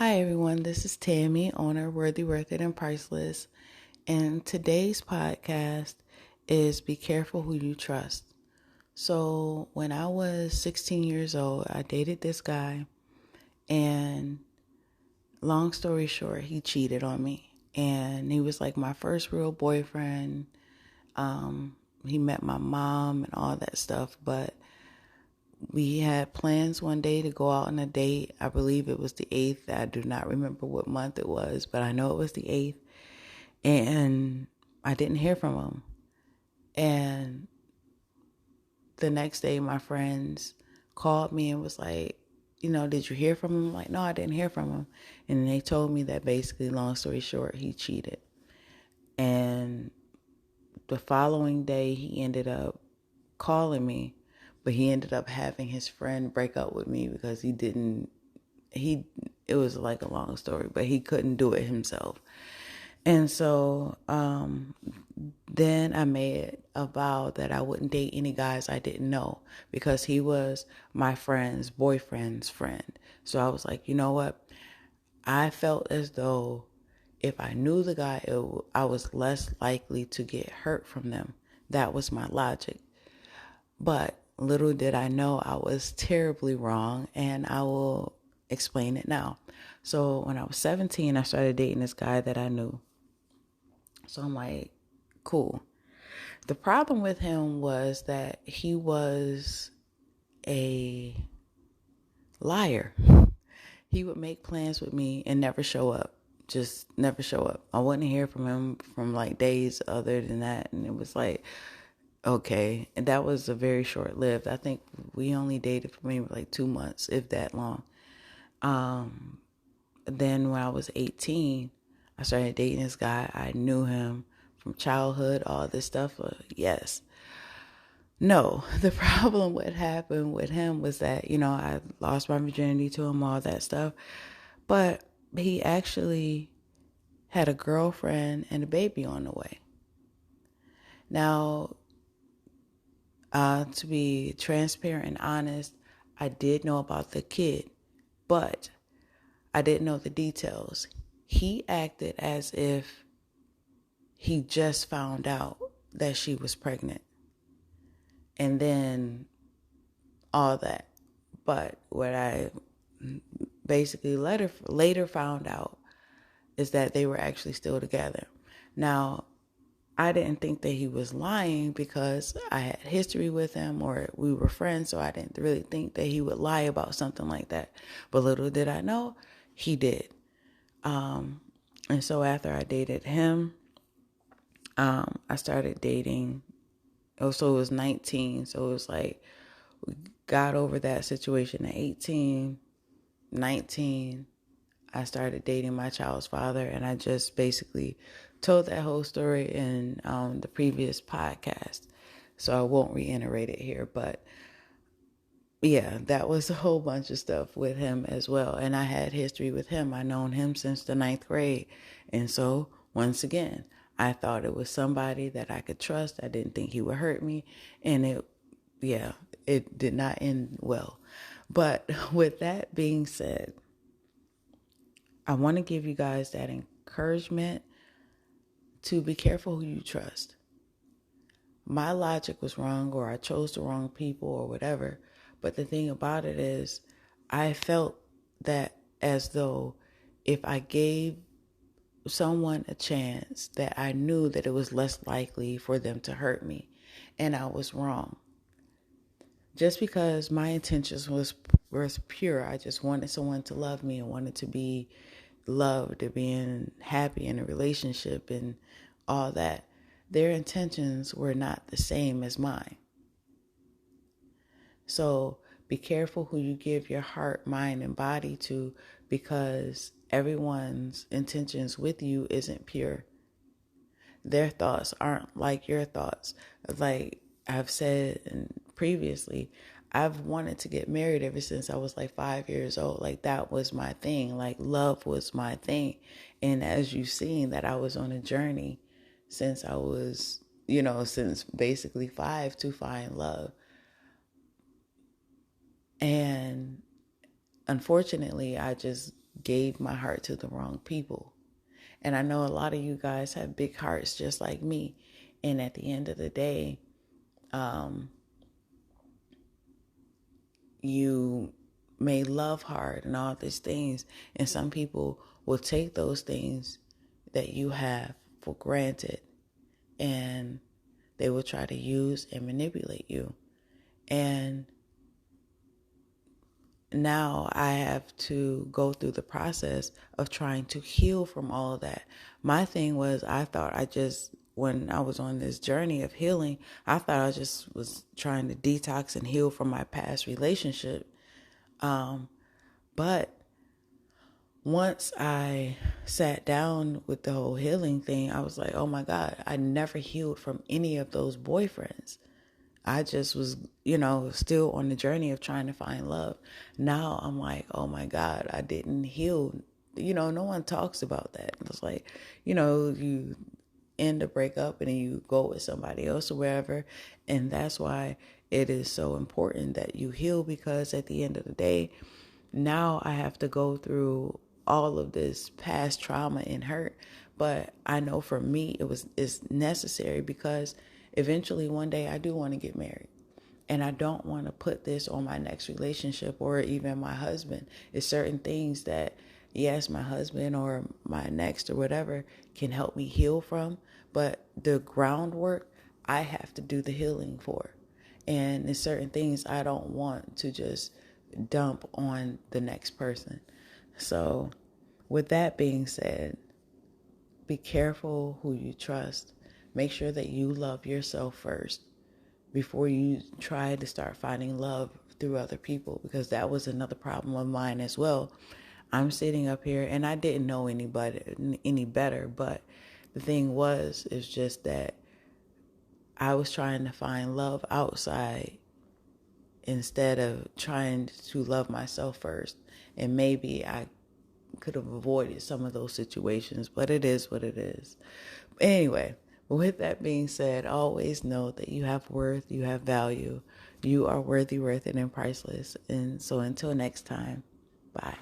Hi everyone, this is Tammy, owner of Worthyworthitpriceless, and today's podcast is Be Careful Who You Trust. So when I was 16 years old, I dated this guy, and long story short, he cheated on me. And he was like my first real boyfriend. He met my mom and all that stuff, but we had plans one day to go out on a date. I believe it was the 8th. I do not remember what month it was, but I know it was the 8th. And I didn't hear from him. And the next day, my friends called me and was like, did you hear from him? I'm like, no, I didn't hear from him. And they told me that basically, long story short, he cheated. And the following day, he ended up calling me, but he ended up having his friend break up with me because it was like a long story, but he couldn't do it himself. And so then I made a vow that I wouldn't date any guys I didn't know because he was my friend's boyfriend's friend. So I was like, you know what? I felt as though if I knew the guy, I was less likely to get hurt from them. That was my logic. But little did I know I was terribly wrong, and I will explain it now. So when I was 17, I started dating this guy that I knew. So I'm like, cool. The problem with him was that he was a liar. He would make plans with me and never show up. Just never show up. I wouldn't hear from him from like days other than that. And it was like, okay. And that was a very short lived. I think we only dated for maybe like 2 months, if that long. Then when I was 18, I started dating this guy. I knew him from childhood, all this stuff. Yes. No, the problem what happened with him was that, I lost my virginity to him, all that stuff. But he actually had a girlfriend and a baby on the way. Now, to be transparent and honest, I did know about the kid, but I didn't know the details. He acted as if he just found out that she was pregnant. And then all that. But what I basically later found out is that they were actually still together. Now, I didn't think that he was lying because I had history with him or we were friends, so I didn't really think that he would lie about something like that. But little did I know, he did. And so after I dated him, I started dating. So it was 19. So it was like we got over that situation at 18, 19. I started dating my child's father, and I just basically told that whole story in the previous podcast. So I won't reiterate it here, but yeah, that was a whole bunch of stuff with him as well. And I had history with him. I known him since the 9th grade. And so once again, I thought it was somebody that I could trust. I didn't think he would hurt me. And it did not end well. But with that being said, I want to give you guys that encouragement to be careful who you trust. My logic was wrong, or I chose the wrong people, or whatever. But the thing about it is, I felt that as though if I gave someone a chance, that I knew that it was less likely for them to hurt me. And I was wrong. Just because my intentions was pure, I just wanted someone to love me and wanted to be loved and being happy in a relationship and all that. Their intentions were not the same as mine. So be careful who you give your heart, mind, and body to, because everyone's intentions with you isn't pure. Their thoughts aren't like your thoughts. Like I've said previously, I've wanted to get married ever since I was like 5 years old. Like that was my thing. Like love was my thing. And as you've seen, that I was on a journey since I was, since basically 5 to find love. And unfortunately, I just gave my heart to the wrong people. And I know a lot of you guys have big hearts just like me. And at the end of the day, you may love hard and all these things. And some people will take those things that you have for granted, and they will try to use and manipulate you. And now I have to go through the process of trying to heal from all of that. My thing was, I thought when I was on this journey of healing, I thought I just was trying to detox and heal from my past relationship. But once I sat down with the whole healing thing, I was like, oh my God, I never healed from any of those boyfriends. I just was, still on the journey of trying to find love. Now I'm like, oh my God, I didn't heal. No one talks about that. It's like, you end a breakup and then you go with somebody else or wherever. And that's why it is so important that you heal, because at the end of the day, now I have to go through all of this past trauma and hurt. But I know for me, it's necessary, because eventually one day I do want to get married. And I don't want to put this on my next relationship or even my husband. It's certain things that, yes, my husband or my next or whatever can help me heal from. But the groundwork, I have to do the healing for. And there's certain things I don't want to just dump on the next person. So with that being said, be careful who you trust. Make sure that you love yourself first before you try to start finding love through other people, because that was another problem of mine as well. I'm sitting up here and I didn't know anybody any better, but the thing is just that I was trying to find love outside instead of trying to love myself first. And maybe I could have avoided some of those situations, but it is what it is. Anyway, with that being said, always know that you have worth, you have value. You are worthy, worth it, and priceless. And so until next time, bye.